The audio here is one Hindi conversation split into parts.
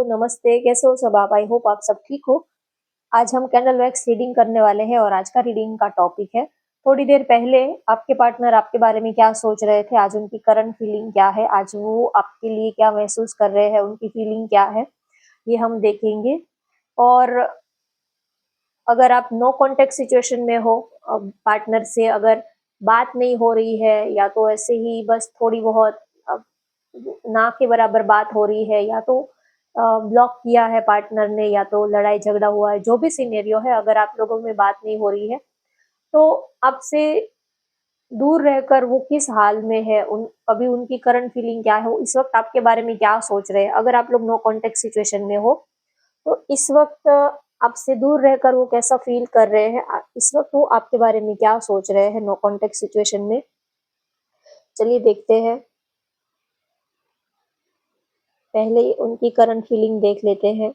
नमस्ते, कैसे हो सब आप? आई होप आप सब ठीक हो। आज हम कैंडल वैक्स रीडिंग करने वाले हैं और आज का रीडिंग का टॉपिक है, थोड़ी देर पहले आपके पार्टनर आपके बारे में क्या सोच रहे थे, आज उनकी करंट फीलिंग क्या है, आज वो आपके लिए क्या महसूस कर रहे हैं, उनकी फीलिंग क्या है, ये हम देखेंगे। और अगर आप नो कॉन्टेक्ट सिचुएशन में हो, पार्टनर से अगर बात नहीं हो रही है या तो ऐसे ही बस थोड़ी बहुत ना के बराबर बात हो रही है, या तो ब्लॉक किया है पार्टनर ने, या तो लड़ाई झगड़ा हुआ है, जो भी सिनेरियो है, अगर आप लोगों में बात नहीं हो रही है तो आपसे दूर रहकर वो किस हाल में है, उन अभी उनकी करंट फीलिंग क्या है, वो इस वक्त आपके बारे में क्या सोच रहे हैं। अगर आप लोग नो कॉन्टेक्ट सिचुएशन में हो तो इस वक्त आपसे दूर रहकर वो कैसा फील कर रहे हैं, इस वक्त वो आपके बारे में क्या सोच रहे हैं नो कॉन्टेक्ट सिचुएशन में। चलिए देखते हैं, पहले उनकी करंट फीलिंग देख लेते हैं।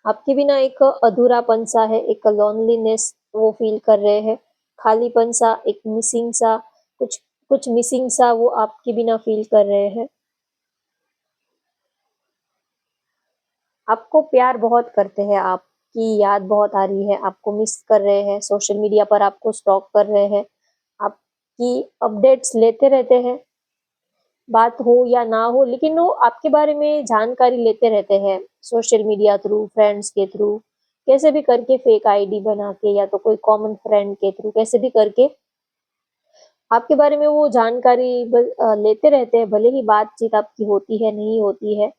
आपके बिना एक अधूरापन सा है, एक लोनलीनेस वो फील कर रहे हैं, खालीपन सा, एक मिसिंग सा, कुछ कुछ मिसिंग सा वो आपके बिना फील कर रहे हैं। आपको प्यार बहुत करते हैं, आपकी याद बहुत आ रही है, आपको मिस कर रहे हैं, सोशल मीडिया पर आपको स्टॉक कर रहे हैं, आपकी अपडेट्स लेते रहते हैं, बात हो या ना हो लेकिन वो आपके बारे में जानकारी लेते रहते हैं, सोशल मीडिया थ्रू, फ्रेंड्स के थ्रू, कैसे भी करके, फेक आईडी बना के या तो कोई कॉमन फ्रेंड के थ्रू, कैसे भी करके आपके बारे में वो जानकारी लेते रहते हैं, भले ही बातचीत आपकी होती है नहीं होती है।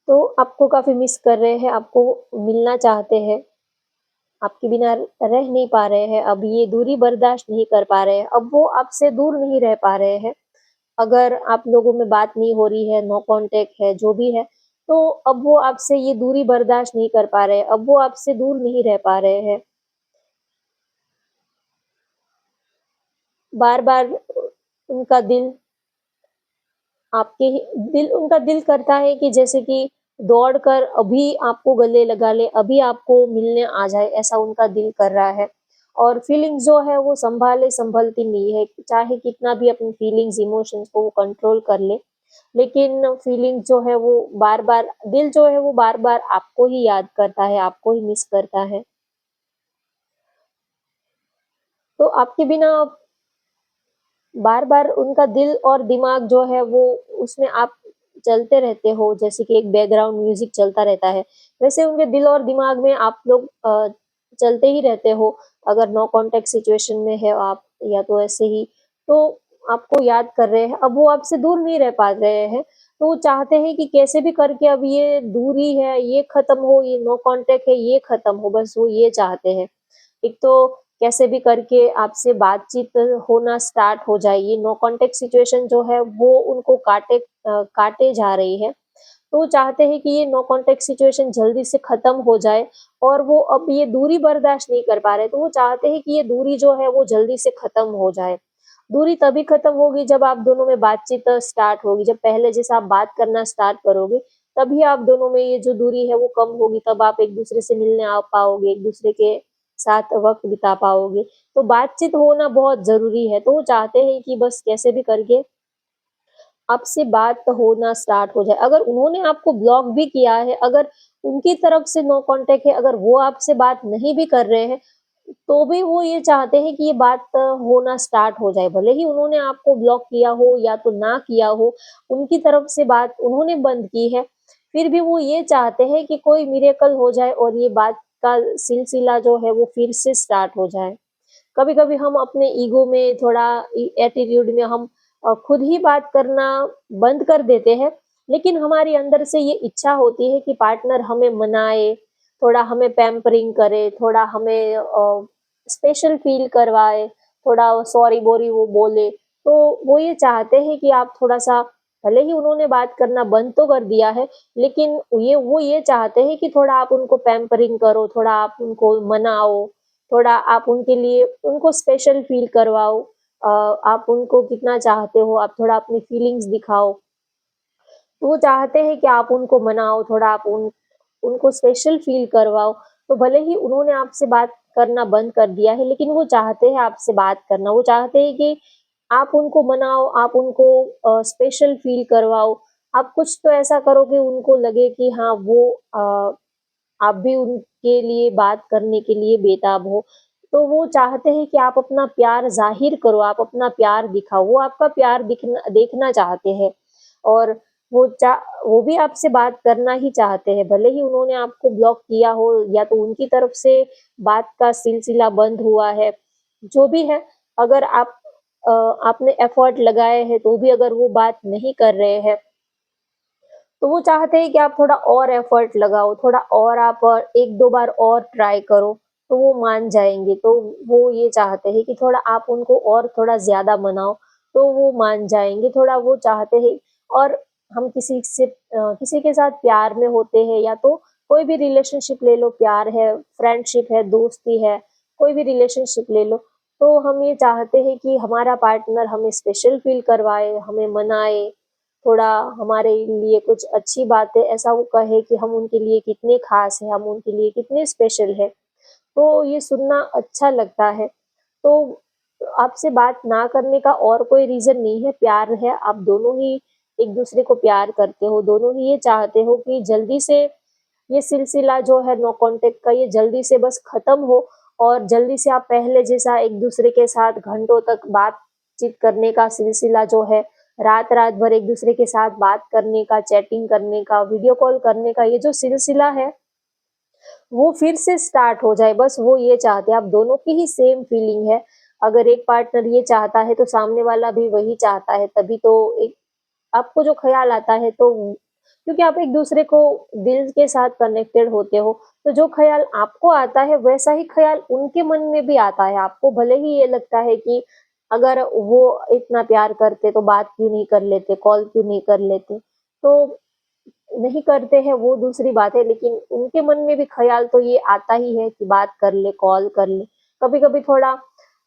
तो आपको काफी मिस कर रहे हैं, आपको मिलना चाहते हैं, आपके बिना रह नहीं पा रहे हैं, अब ये दूरी बर्दाश्त नहीं कर पा रहे हैं, अब वो आपसे दूर नहीं रह पा रहे हैं। अगर आप लोगों में बात नहीं हो रही है, नो कांटेक्ट है, जो भी है, तो अब वो आपसे ये दूरी बर्दाश्त नहीं कर पा रहे हैं, अब वो आपसे दूर नहीं रह पा रहे हैं। बार-बार उनका दिल आपके दिल उनका दिल करता है कि जैसे कि दौड़कर अभी आपको गले लगा ले, अभी आपको मिलने आ जाए, ऐसा उनका दिल कर रहा है। और फीलिंग्स जो है वो सँभाले सँभलती नहीं है, चाहे कितना भी अपनी फीलिंग्स, इमोशंस को वो कंट्रोल कर ले, लेकिन फीलिंग जो है वो बार-बार, दिल जो है वो बार-बार आपको ही याद करता है, आपको ही मिस करता है। तो आपके बिना बार-बार उनका दिल और दिमाग जो है वो, उसमें आप चलते रहते हो, जैसे कि एक बैकग्राउंड म्यूज़िक चलता रहता है, वैसे उनके दिल और दिमाग में आप लोग चलते ही रहते हो। अगर नो कॉन्टैक्ट सिचुएशन में है आप, या तो ऐसे ही, तो आपको याद कर रहे हैं, अब वो आपसे दूर नहीं रह पा रहे हैं, तो वो चाहते हैं कि कैसे भी करके अब ये दूरी है, ये खत्म हो, ये नो कॉन्टैक्ट है, ये खत्म हो, बस वो ये चाहते हैं। एक तो कैसे भी करके आपसे बातचीत होना स्टार्ट हो जाए, ये नो कॉन्टैक्ट सिचुएशन जो है वो उनको काटे जा रही है। तो वो चाहते हैं कि ये नो कॉन्टैक्ट सिचुएशन जल्दी से खत्म हो जाए, और वो अब ये दूरी बर्दाश्त नहीं कर पा रहे, तो वो चाहते हैं कि ये दूरी जो है वो जल्दी से खत्म हो जाए। दूरी तभी खत्म होगी जब आप दोनों में बातचीत स्टार्ट होगी, जब पहले जैसा आप बात करना स्टार्ट करोगे, तभी आप दोनों में ये जो दूरी है वो कम होगी, तब आप एक-दूसरे से मिलने आ पाओगे, एक-दूसरे के साथ वक़्त बिता पाओगे। तो बातचीत होना बहुत ज़रूरी है, तो वो चाहते हैं कि बस कैसे भी करके आपसे बात होना स्टार्ट हो जाए। अगर उन्होंने आपको ब्लॉक भी किया है, अगर उनकी तरफ से नो कॉन्टैक्ट है, अगर वो आपसे बात नहीं भी कर रहे हैं, तो भी वो ये चाहते हैं कि ये बात होना स्टार्ट हो जाए। भले ही उन्होंने आपको ब्लॉक किया हो या तो ना किया हो, उनकी तरफ से बात उन्होंने बंद की है, फिर भी वो ये चाहते हैं कि कोई मिरेकल हो जाए और ये बात का सिलसिला जो है वो फिर से स्टार्ट हो जाए। कभी-कभी हम अपने ईगो में, थोड़ा एटीट्यूड में हम खुद ही बात करना बंद कर देते हैं, लेकिन हमारी अंदर से ये इच्छा होती है कि पार्टनर हमें मनाए, थोड़ा हमें पैम्परिंग करे, थोड़ा हमें स्पेशल फ़ील करवाए, थोड़ा सॉरी-वॉरी वो बोले। तो वो ये चाहते हैं कि आप थोड़ा-सा, भले ही उन्होंने बात करना बंद तो कर दिया है, लेकिन वो ये चाहते हैं कि थोड़ा आप उनको पैम्परिंग करो, थोड़ा आप उनको मनाओ, थोड़ा आप उनके लिए उनको स्पेशल फ़ील करवाओ। आप उनको कितना चाहते हो, आप थोड़ा अपनी फीलिंग्स दिखाओ। तो वो चाहते हैं कि आप उनको मनाओ, थोड़ा आप उनको स्पेशल फ़ील करवाओ। तो भले ही उन्होंने आपसे बात करना बंद कर दिया है, लेकिन वो चाहते हैं आपसे बात करना। वो चाहते हैं कि आप उनको मनाओ, आप उनको स्पेशल फ़ील करवाओ, आप कुछ तो ऐसा करो कि उनको लगे कि हाँ वो आप भी उनके लिए बात करने के लिए बेताब हो। तो वो चाहते हैं कि आप अपना प्यार ज़ाहिर करो, आप अपना प्यार दिखाओ, वो आपका प्यार दिखना देखना चाहते हैं और वो चा वो भी आपसे बात करना ही चाहते हैं। भले ही उन्होंने आपको ब्लॉक किया हो या तो उनकी तरफ से बात का सिलसिला बंद हुआ है, जो भी है, अगर आपने एफर्ट लगाए हैं तो भी अगर वो बात नहीं कर रहे हैं, तो वो चाहते हैं कि आप थोड़ा और एफर्ट लगाओ, थोड़ा और आप 1-2 बार और ट्राई करो, तो वो मान जाएँगे। तो वो ये चाहते हैं कि थोड़ा आप उनको और थोड़ा ज़्यादा मनाओ, तो वो मान जाएँगे। थोड़ा वो चाहते हैं और हम किसी के साथ प्यार में होते हैं या तो कोई भी रिलेशनशिप ले लो, प्यार है, फ्रेंडशिप है, दोस्ती है, कोई भी रिलेशनशिप ले लो, तो हम ये चाहते हैं कि हमारा पार्टनर हमें स्पेशल फ़ील करवाए, हमें मनाए, थोड़ा हमारे लिए कुछ अच्छी बातें ऐसा वो कहे कि हम उनके लिए कितने ख़ास हैं, हम उनके लिए कितने स्पेशल हैं। तो ये सुनना अच्छा लगता है। तो आपसे बात ना करने का और कोई रीज़न नहीं है, प्यार है, आप दोनों ही एक-दूसरे को प्यार करते हो, दोनों ही ये चाहते हो कि जल्दी से ये सिलसिला जो है नो कॉन्टैक्ट का ये जल्दी से बस ख़त्म हो और जल्दी से आप पहले जैसा एक-दूसरे के साथ घंटों तक बातचीत करने का सिलसिला जो है, रात-रात भर एक-दूसरे के साथ बात करने का, चैटिंग करने का, वीडियो कॉल करने का ये जो सिलसिला है, वो फिर से स्टार्ट हो जाए, बस वो ये चाहते हैं। आप दोनों की ही सेम फीलिंग है। अगर एक पार्टनर ये चाहता है, तो सामने वाला भी वही चाहता है, तभी तो एक आपको जो ख़्याल आता है तो क्योंकि आप एक-दूसरे को दिल के साथ कनेक्टेड होते हो, तो जो ख़्याल आपको आता है, वैसा ही ख़्याल उनके मन में भी आता है। आपको भले ही ये लगता है कि अगर वो इतना प्यार करते, तो बात क्यों नहीं कर लेते, कॉल क्यों नहीं कर लेते। तो नहीं करते हैं वो दूसरी बात है, लेकिन उनके मन में भी ख़्याल तो ये आता ही है कि बात कर ले, कॉल कर ले। कभी-कभी थोड़ा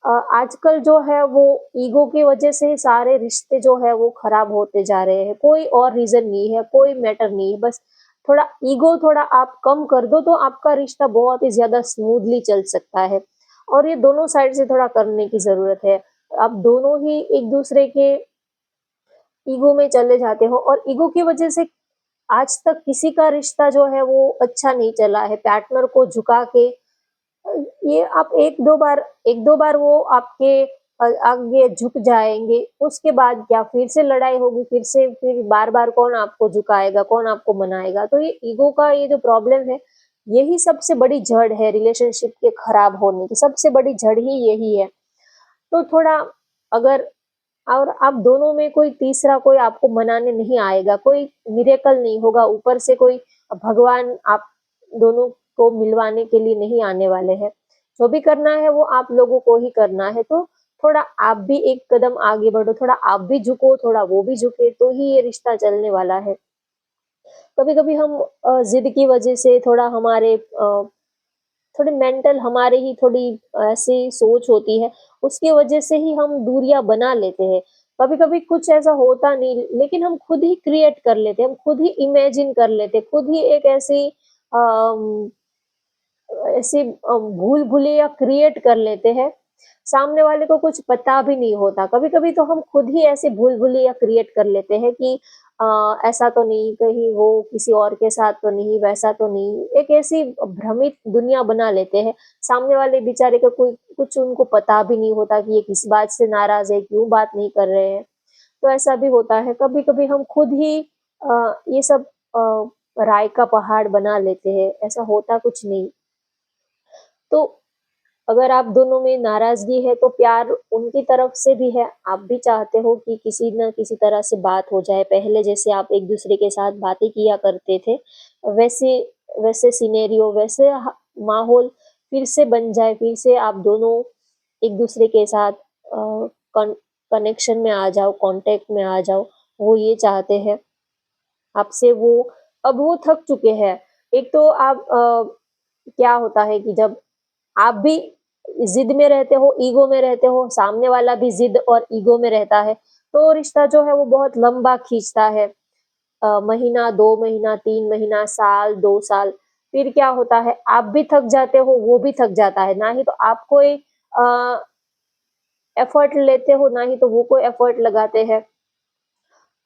आजकल जो है वो ईगो की वज़ह से ही सारे रिश्ते जो है वो ख़राब होते जा रहे हैं। कोई और रीज़न नहीं है, कोई मैटर नहीं है, बस थोड़ा ईगो थोड़ा आप कम कर दो, तो आपका रिश्ता बहुत ही ज़्यादा स्मूथली चल सकता है और ये दोनों साइड से थोड़ा करने की ज़रूरत है। आप दोनों ही एक-दूसरे के ईगो में चले जाते हो और ईगो की वज़ह से आज तक किसी का रिश्ता जो है वो अच्छा नहीं चला है, पार्टनर को झुका के ये आप 1-2 बार वो आपके आगे झुक जाएँगे, उसके बाद क्या फिर से लड़ाई होगी, फिर बार-बार कौन आपको झुकाएगा, कौन आपको मनाएगा? तो ये ईगो का ये जो प्रॉब्लम है, यही सबसे बड़ी जड़ है रिलेशनशिप के खराब होने की, सबसे बड़ी जड़ ही यही है। तो थोड़ा अगर और आप दोनों में कोई तीसरा कोई आपको मनाने नहीं आएगा, कोई मिरेकल नहीं होगा, ऊपर से कोई भगवान आप दोनों को मिलवाने के लिए नहीं आने वाले हैं। जो भी करना है वो आप लोगों को ही करना है, तो थोड़ा आप भी एक कदम आगे बढ़ो, थोड़ा आप भी झुको, थोड़ा वो भी झुके, तो ही ये रिश्ता चलने वाला है। कभी-कभी हम ज़िद की वजह से थोड़ा थोड़ी मेंटल हमारे ही थोड़ी ऐसी सोच होती है, उसकी वजह से ही हम दूरियाँ बना लेते हैं। कभी-कभी कुछ ऐसा होता नहीं, लेकिन हम खुद ही क्रिएट कर लेते हैं, हम खुद ही इमेजिन कर लेते हैं, खुद ही एक अम, ऐसी भूल-भुलैया क्रिएट कर लेते हैं, सामने वाले को कुछ पता भी नहीं होता। कभी-कभी तो हम खुद ही ऐसे भूल-भुलैया क्रिएट कर लेते हैं कि ऐसा तो नहीं, कहीं वो किसी और के साथ तो नहीं, वैसा तो नहीं। एक ऐसी भ्रमित दुनिया बना लेते हैं, सामने वाले बेचारे को कोई कुछ उनको पता भी नहीं होता कि ये किस बात से नाराज़ है, क्यों बात नहीं कर रहे हैं। तो ऐसा भी होता है, कभी-कभी हम खुद ही ये सब राय का पहाड़ बना लेते हैं, ऐसा होता कुछ नहीं। तो अगर आप दोनों में नाराज़गी है तो प्यार उनकी तरफ से भी है, आप भी चाहते हो कि किसी न किसी तरह से बात हो जाए, पहले जैसे आप एक-दूसरे के साथ बातें किया करते थे, वैसे वैसे सिनेरियो वैसे माहौल फिर से बन जाए, फिर से आप दोनों एक-दूसरे के साथ कन कनेक्शन में आ जाओ, कॉन्टैक्ट में आ जाओ, वो ये चाहते हैं। आपसे वो अब वो थक चुके हैं। एक तो क्या होता है कि जब आप भी ज़िद में रहते हो, ईगो में रहते हो, सामने वाला भी ज़िद और ईगो में रहता है, तो रिश्ता जो है वो बहुत लंबा खींचता है। महीना, 2 महीना, 3 महीना, साल, 2 साल, फिर क्या होता है, आप भी थक जाते हो, वो भी थक जाता है। ना ही तो आप कोई एफर्ट लेते हो, ना ही तो वो कोई एफर्ट लगाते हैं।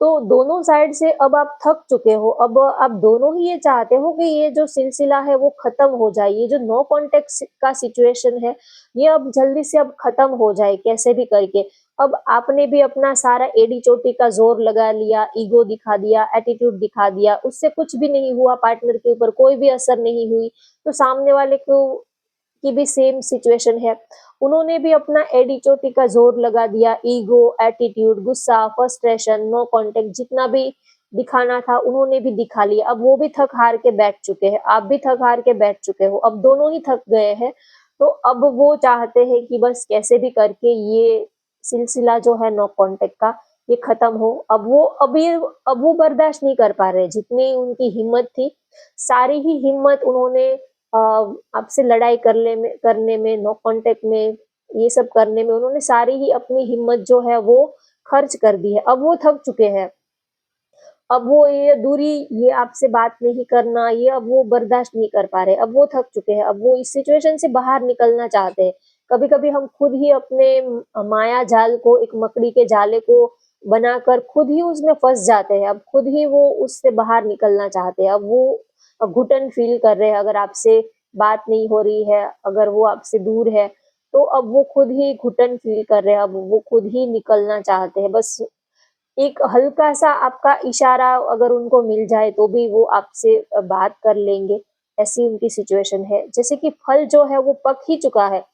तो दोनों साइड से अब आप थक चुके हो, अब आप दोनों ही ये चाहते हो कि ये जो सिलसिला है वो खत्म हो जाए, ये जो नो कॉन्टेक्ट का सिचुएशन है ये अब जल्दी से अब खत्म हो जाए कैसे भी करके। अब आपने भी अपना सारा एडी चोटी का जोर लगा लिया, ईगो दिखा दिया, एटीट्यूड दिखा दिया, उससे कुछ भी नहीं हुआ, पार्टनर के ऊपर कोई भी असर नहीं हुई, तो सामने वाले को की भी सेम सिचुएशन है। उन्होंने भी अपना एडी चोटी का जोर लगा दिया, ईगो, एटीट्यूड, गुस्सा, फ्रस्ट्रेशन, नो कांटेक्ट जितना भी दिखाना था उन्होंने भी दिखा लिया। अब वो भी थक हार के बैठ चुके हैं, आप भी थक हार के बैठ चुके हो, अब दोनों ही थक गए हैं। तो अब वो चाहते हैं कि बस कैसे भी करके ये सिलसिला जो है नो कांटेक्ट का ये खत्म हो। अब वो बर्दाश्त नहीं कर पा रहे, जितनी उनकी हिम्मत थी सारी ही हिम्मत उन्होंने आपसे लड़ाई करने में, नो कांटेक्ट में, ये सब करने में उन्होंने सारी ही अपनी हिम्मत जो है वो खर्च कर दी है। अब वो थक चुके हैं, अब वो ये दूरी, ये आपसे बात नहीं करना, ये अब वो बर्दाश्त नहीं कर पा रहे, अब वो थक चुके हैं, अब वो इस सिचुएशन से बाहर निकलना चाहते हैं। कभी कभी हम खुद ही अपने माया जाल को, एक मकड़ी के जाले को बनाकर खुद ही उसमें फंस जाते हैं, अब खुद ही वो उससे बाहर निकलना चाहते हैं। अब वो घुटन फील कर रहे हैं, अगर आपसे बात नहीं हो रही है, अगर वो आपसे दूर है, तो अब वो खुद ही घुटन फील कर रहे हैं, अब वो खुद ही निकलना चाहते हैं। बस एक हल्का-सा आपका इशारा अगर उनको मिल जाए तो भी वो आपसे बात कर लेंगे, ऐसी उनकी सिचुएशन है। जैसे कि फल जो है वो पक ही चुका है,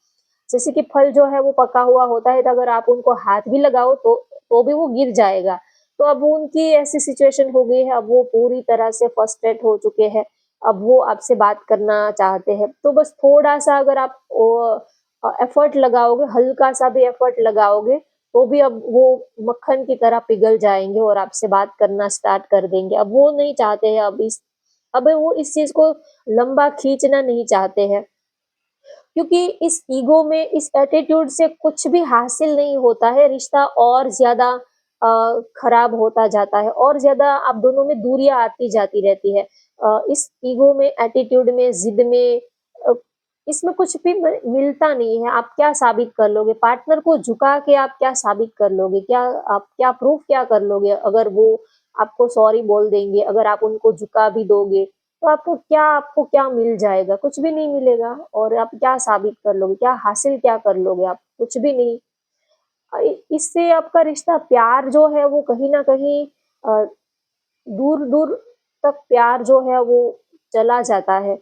जैसे कि फल जो है वो पका हुआ होता है, तो अगर आप उनको हाथ भी लगाओ तो भी वो गिर जाएगा। तो अब उनकी ऐसी सिचुएशन हो गई है, अब वो पूरी तरह से फ्रस्ट्रेट हो चुके हैं, अब वो आपसे बात करना चाहते हैं। तो बस थोड़ा-सा अगर आप एफर्ट लगाओगे, हल्का-सा भी एफर्ट लगाओगे, तो भी अब वो मक्खन की तरह पिघल जाएँगे और आपसे बात करना स्टार्ट कर देंगे। अब वो नहीं चाहते हैं, अब वो इस चीज़ को लंबा खींचना नहीं चाहते हैं। क्योंकि इस ईगो में, इस एटीट्यूड से कुछ भी हासिल नहीं होता है, रिश्ता और ज़्यादा खराब होता जाता है, और ज़्यादा आप दोनों में दूरियाँ आती जाती रहती है। इस ईगो में, एटीट्यूड में, ज़िद में अ, इसमें कुछ भी मिलता नहीं है। आप क्या साबित कर लोगे? पार्टनर को झुका के आप क्या साबित कर लोगे? आप क्या प्रूफ क्या कर लोगे? अगर वो आपको सॉरी बोल देंगे, अगर आप उनको झुका भी दोगे, तो आपको क्या मिल जाएगा? कुछ भी नहीं मिलेगा। और आप क्या साबित कर लोगे? क्या हासिल क्या कर लोगे आप? कुछ भी नहीं। इससे आपका रिश्ता, प्यार जो है वो कहीं न कहीं अ, दूर-दूर तक प्यार जो है वो चला जाता है।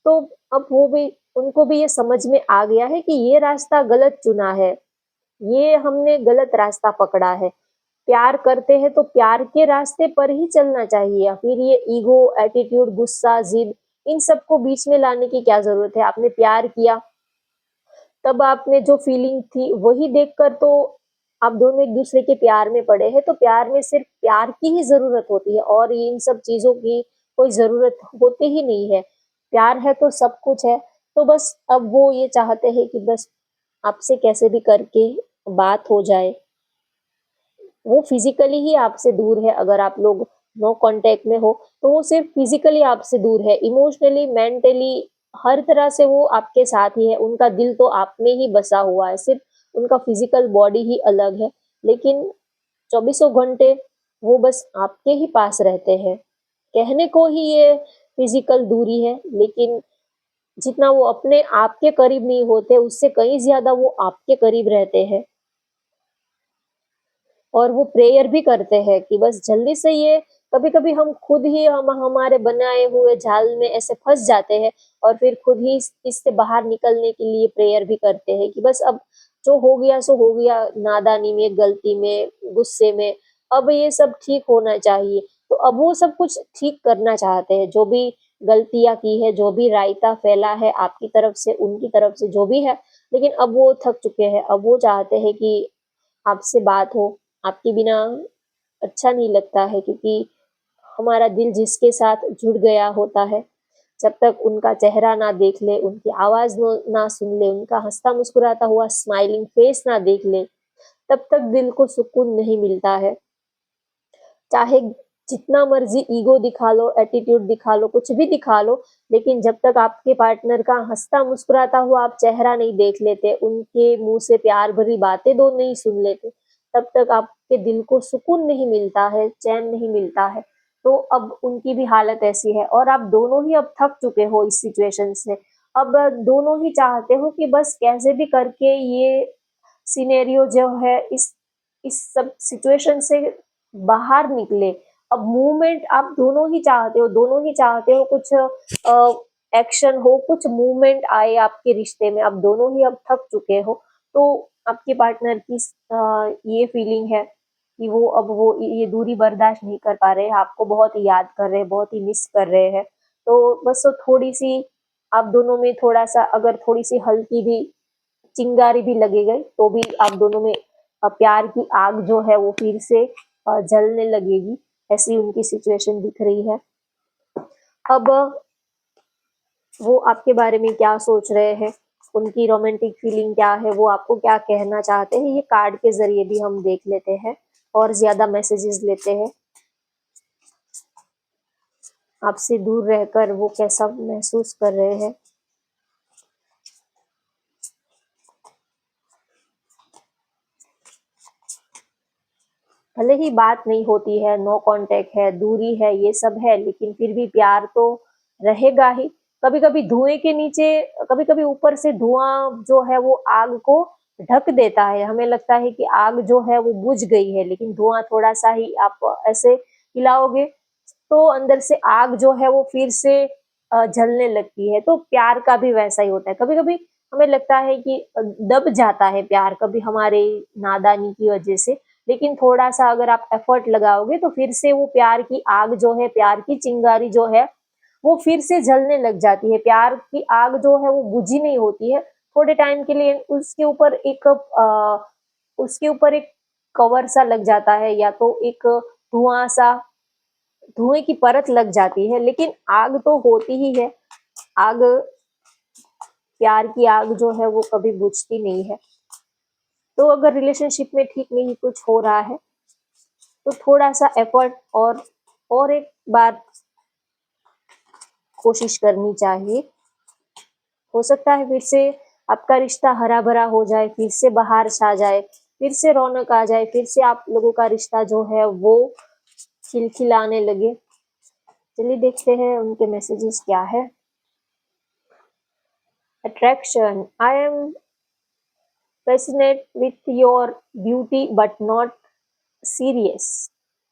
तो अब वो भी, उनको भी ये समझ में आ गया है कि ये रास्ता गलत चुना है, ये हमने गलत रास्ता पकड़ा है। प्यार करते हैं तो प्यार के रास्ते पर ही चलना चाहिए, या फिर ये ईगो, एटीट्यूड, गुस्सा, ज़िद इन सबको बीच में लाने की क्या ज़रूरत है? आपने प्यार किया, तब आपने जो फीलिंग थी वही देखकर तो आप दोनों एक-दूसरे के प्यार में पड़े हैं, तो प्यार में सिर्फ़ प्यार की ही ज़रूरत होती है, और इन सब चीज़ों की कोई ज़रूरत होती ही नहीं है। प्यार है तो सब कुछ है। तो बस अब वो ये चाहते हैं कि बस आपसे कैसे भी करके बात हो जाए। वो फिज़िकली ही आपसे दूर है, अगर आप लोग नो कॉन्टैक्ट में हो, तो वो सिर्फ़ फिज़िकली आपसे दूर है, इमोशनली, मेंटली हर तरह से वो आपके साथ ही है, उनका दिल तो आप में ही बसा हुआ है, सिर्फ़ उनका फिज़िकल बॉडी ही अलग है, लेकिन चौबीसों घंटे वो बस आपके ही पास रहते हैं। कहने को ही ये फिज़िकल दूरी है, लेकिन जितना वो अपने आप के करीब नहीं होते, उससे कहीं ज़्यादा वो आपके करीब रहते हैं। और वो प्रेयर भी करते हैं कि बस जल्दी से ये, कभी-कभी हम खुद ही हम हमारे बनाए हुए जाल में ऐसे फँस जाते हैं, और फिर खुद ही इससे बाहर निकलने के लिए प्रेयर भी करते हैं कि बस अब जो हो गया सो हो गया, नादानी में, गलती में, गुस्से में, अब ये सब ठीक होना चाहिए। तो अब वो सब कुछ ठीक करना चाहते हैं, जो भी गलतियाँ की है, जो भी रायता फैला है आपकी तरफ से, उनकी तरफ से, जो भी है, लेकिन अब वो थक चुके हैं, अब वो चाहते हैं कि आपसे बात हो। आपके बिना अच्छा नहीं लगता है, क्योंकि हमारा दिल जिसके साथ जुड़ गया होता है, जब तक उनका चेहरा ना देख ले, उनकी आवाज़ नो ना सुन ले, उनका हँसता मुस्कुराता हुआ स्माइलिंग फेस ना देख ले, तब तक दिल को सुकून नहीं मिलता है। चाहे जितना मर्ज़ी ईगो दिखा लो, एटीट्यूड दिखा लो, कुछ भी दिखा लो, लेकिन जब तक आपके पार्टनर का हँसता मुस्कुराता हुआ आप चेहरा नहीं देख लेते, उनके मुँह से प्यार भरी बातें 2 नहीं सुन लेते, तब तक आपके दिल को सुकून नहीं मिलता है, चैन नहीं मिलता है। तो अब उनकी भी हालत ऐसी है और आप दोनों ही अब थक चुके हो इस सिचुएशन से। अब दोनों ही चाहते हो कि बस कैसे भी करके ये सिनेरियो जो है इस सब सिचुएशन से बाहर निकले। अब मूवमेंट आप दोनों ही चाहते हो कुछ एक्शन हो, कुछ मूवमेंट आए आपके रिश्ते में। आप दोनों ही अब थक चुके हो। तो आपके पार्टनर की ये फीलिंग है कि वो ये दूरी बर्दाश्त नहीं कर पा रहे हैं, आपको बहुत ही याद कर रहे हैं, बहुत ही मिस कर रहे हैं। तो बस वो थोड़ी सी आप दोनों में थोड़ा सा अगर थोड़ी सी हल्की भी चिंगारी भी लगी गई तो भी आप दोनों में प्यार की आग जो है वो फिर से जलने लगेगी। ऐसी उनकी सिचुएशन दिख रही है। अब वो आपके बारे में क्या सोच रहे हैं, उनकी रोमांटिक फीलिंग क्या है, वो आपको क्या कहना चाहते हैं, ये कार्ड के जरिए भी हम देख लेते हैं और ज्यादा मैसेजेस लेते हैं। आपसे दूर रहकर वो कैसा महसूस कर रहे हैं। भले ही बात नहीं होती है, नो कांटेक्ट है, दूरी है, ये सब है, लेकिन फिर भी प्यार तो रहेगा ही। कभी कभी धुएं के नीचे, कभी कभी ऊपर से धुआं जो है वो आग को ढक देता है। हमें लगता है कि आग जो है वो बुझ गई है, लेकिन धुआं थोड़ा सा ही आप ऐसे हिलाओगे तो अंदर से आग जो है वो फिर से जलने लगती है। तो प्यार का भी वैसा ही होता है। कभी कभी हमें लगता है कि दब जाता है प्यार, कभी हमारे नादानी की वजह से, लेकिन थोड़ा सा अगर आप एफर्ट लगाओगे तो फिर से वो प्यार की आग जो है, प्यार की चिंगारी जो है वो फिर से जलने लग जाती है। प्यार की आग जो है वो बुझी नहीं होती है। थोड़े टाइम के लिए उसके ऊपर एक कवर सा लग जाता है, या तो एक धुआं सा, धुएं की परत लग जाती है, लेकिन आग तो होती ही है। आग, प्यार की आग जो है वो कभी बुझती नहीं है। तो अगर रिलेशनशिप में ठीक नहीं कुछ हो रहा है तो थोड़ा सा एफर्ट और एक बार कोशिश करनी चाहिए। हो सकता है फिर से आपका रिश्ता हरा भरा हो जाए, फिर से बहार छा जाए, फिर से रौनक आ जाए, फिर से आप लोगों का रिश्ता जो है वो खिलखिलाने लगे। चलिए देखते हैं उनके मैसेजेस क्या है। Attraction, I am passionate with your beauty but not serious.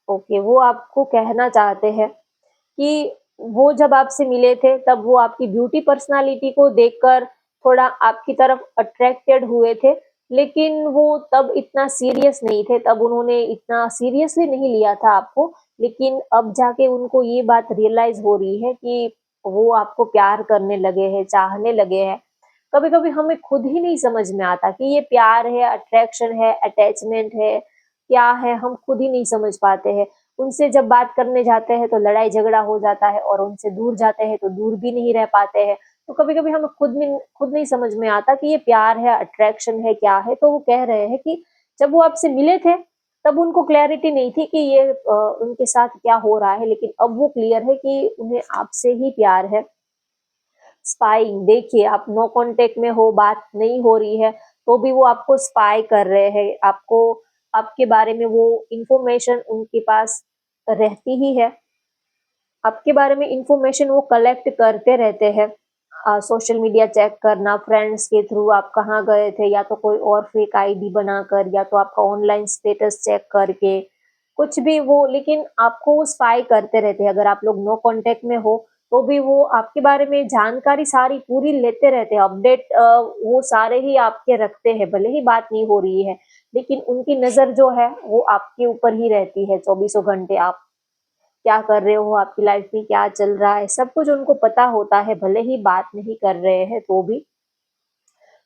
Okay, वो आपको कहना चाहते हैं कि वो जब आपसे मिले थे तब वो आपकी ब्यूटी पर्सनालिटी को देखकर थोड़ा आपकी तरफ अट्रैक्टेड हुए थे, लेकिन वो तब इतना सीरियस नहीं थे, तब उन्होंने इतना सीरियसली नहीं लिया था आपको। लेकिन अब जाके उनको ये बात रियलाइज हो रही है कि वो आपको प्यार करने लगे हैं, चाहने लगे हैं। कभी कभी हमें खुद ही नहीं समझ में आता कि ये प्यार है, अट्रैक्शन है, अटैचमेंट है, क्या है, हम खुद ही नहीं समझ पाते हैं। उनसे जब बात करने जाते हैं तो लड़ाई झगड़ा हो जाता है, और उनसे दूर जाते हैं तो दूर भी नहीं रह पाते हैं। तो कभी कभी हमें खुद नहीं समझ में आता कि ये प्यार है, अट्रैक्शन है, क्या है। तो वो कह रहे हैं कि जब वो आपसे मिले थे तब उनको क्लैरिटी नहीं थी कि ये उनके साथ क्या हो रहा है, लेकिन अब वो क्लियर है कि उन्हें आपसे ही प्यार है। स्पाइंग, देखिए आप नो कांटेक्ट में हो, बात नहीं हो रही है, तो भी वो आपको स्पाई कर रहे हैं। आपको, आपके बारे में वो इंफॉर्मेशन उनके पास रहती ही है। आपके बारे में इंफॉर्मेशन वो कलेक्ट करते रहते हैं। सोशल मीडिया चेक करना, फ्रेंड्स के थ्रू आप कहाँ गए थे, या तो कोई और फेक आईडी बनाकर, या तो आपका ऑनलाइन स्टेटस चेक करके, कुछ भी वो, लेकिन आपको वो स्पाई करते रहते हैं। अगर आप लोग नो कांटेक्ट में हो तो भी वो आपके बारे में जानकारी सारी पूरी लेते रहते हैं। अपडेट वो सारे ही आपके रखते हैं, भले ही बात नहीं हो रही है, लेकिन उनकी नजर जो है वो आपके ऊपर ही रहती है 24 घंटे। आप क्या कर रहे हो, आपकी लाइफ में क्या चल रहा है, सब कुछ उनको पता होता है, भले ही बात नहीं कर रहे हैं तो भी।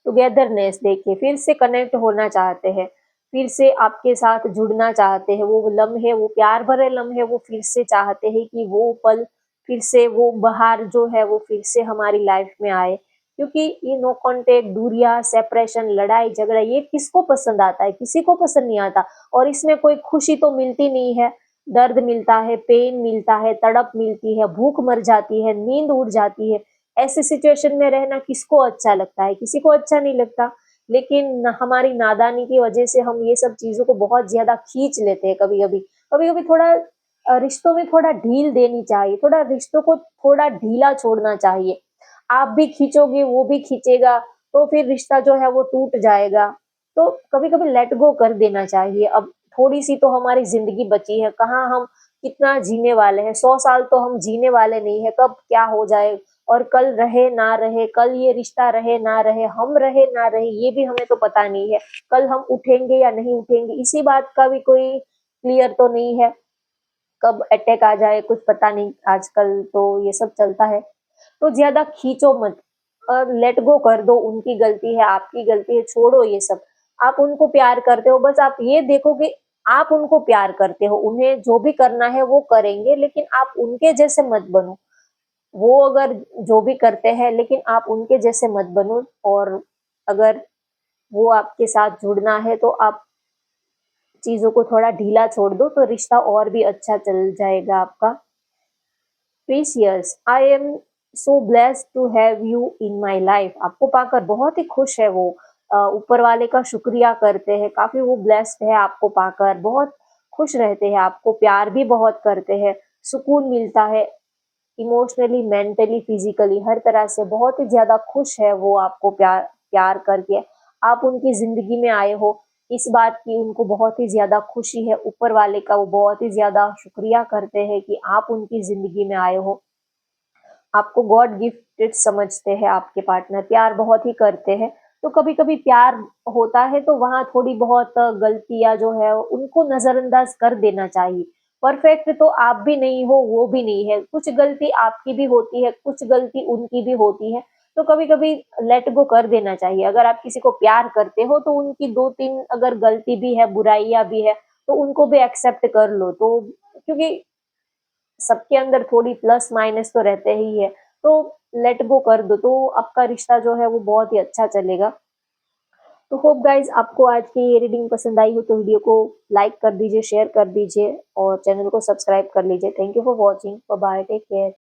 टुगेदरनेस, देखिए फिर से कनेक्ट होना चाहते हैं, फिर से आपके साथ जुड़ना चाहते हैं। वो लम्हे, वो प्यार भरे लम्हे वो फिर से चाहते हैं कि वो पल फिर से, वो बहार जो है वो फिर से हमारी लाइफ में आए। क्योंकि ये नो कांटेक्ट, दूरिया, सेपरेशन, लड़ाई झगड़ा, ये किसको पसंद आता है? किसी को पसंद नहीं आता। और इसमें कोई खुशी तो मिलती नहीं है, दर्द मिलता है, पेन मिलता है, तड़प मिलती है, भूख मर जाती है, नींद उड़ जाती है। ऐसे सिचुएशन में रहना किसको अच्छा लगता है? किसी को अच्छा नहीं लगता। लेकिन हमारी नादानी की वजह से हम ये सब चीज़ों को बहुत ज़्यादा खींच लेते हैं कभी-कभी। कभी-कभी थोड़ा रिश्तों में थोड़ा ढील देनी चाहिए, थोड़ा रिश्तों को थोड़ा ढीला छोड़ना चाहिए। आप भी खींचोगे, वो भी खींचेगा, तो फिर रिश्ता जो है वो टूट जाएगा। तो कभी-कभी लेट गो कर देना चाहिए। अब थोड़ी-सी तो हमारी ज़िंदगी बची है, कहाँ हम कितना जीने वाले हैं, 100 साल तो हम जीने वाले नहीं हैं, कब क्या हो जाए और कल रहे ना रहे, कल ये रिश्ता रहे ना रहे, हम रहे ना रहे, ये भी हमें तो पता नहीं है। कल हम उठेंगे या नहीं उठेंगे, इसी बात का भी कोई क्लियर तो नहीं है। कब अटैक आ जाए कुछ पता नहीं, आजकल तो ये सब चलता है। तो ज़्यादा खींचो मत और लेट गो कर दो, उनकी गलती है, आपकी गलती है, छोड़ो ये सब। आप उनको प्यार करते हो, बस आप ये देखो कि आप उनको प्यार करते हो, उन्हें जो भी करना है वो करेंगे, लेकिन आप उनके जैसे मत बनो। वो अगर जो भी करते हैं लेकिन आप उनके जैसे मत बनो, और अगर वो आपके साथ जुड़ना है तो आप चीज़ों को थोड़ा ढीला छोड़ दो, तो रिश्ता और भी अच्छा चल जाएगा आपका। Precious, I am so blessed to have you in my life. आपको पाकर बहुत ही खुश है वो, ऊपर वाले का शुक्रिया करते हैं, काफ़ी वो ब्लेस्ड है आपको पाकर, बहुत खुश रहते हैं, आपको प्यार भी बहुत करते हैं, सुकून मिलता है इमोशनली, मेंटली, फिज़िकली, हर तरह से बहुत ही ज़्यादा खुश है वो आपको प्यार प्यार करके। आप उनकी ज़िंदगी में आए हो, इस बात की उनको बहुत ही ज़्यादा खुशी है, ऊपर वाले का वो बहुत ही ज़्यादा शुक्रिया करते हैं कि आप उनकी ज़िंदगी में आए हो। आपको गॉड गिफ्टेड समझते हैं आपके पार्टनर, प्यार बहुत ही करते हैं। तो कभी-कभी प्यार होता है तो वहाँ थोड़ी बहुत गलतियाँ जो है उनको नज़रअंदाज कर देना चाहिए। परफेक्ट तो आप भी नहीं हो, वो भी नहीं है। कुछ गलती आपकी भी होती है, कुछ गलती उनकी भी होती है। तो कभी-कभी लेट गो कर देना चाहिए। अगर आप किसी को प्यार करते हो तो उनकी 2-3 अगर गलती भी है, बुराइयाँ भी है, तो उनको भी एक्सेप्ट कर लो। तो क्योंकि सबके अंदर थोड़ी प्लस माइनस तो रहते ही है, तो लेट गो कर दो, तो आपका रिश्ता जो है वो बहुत ही अच्छा चलेगा। तो होप गाइस आपको आज की ये रीडिंग पसंद आई हो तो वीडियो को लाइक कर दीजिए, शेयर कर दीजिए और चैनल को सब्सक्राइब कर लीजिए। Thank you for watching, bye bye, take care.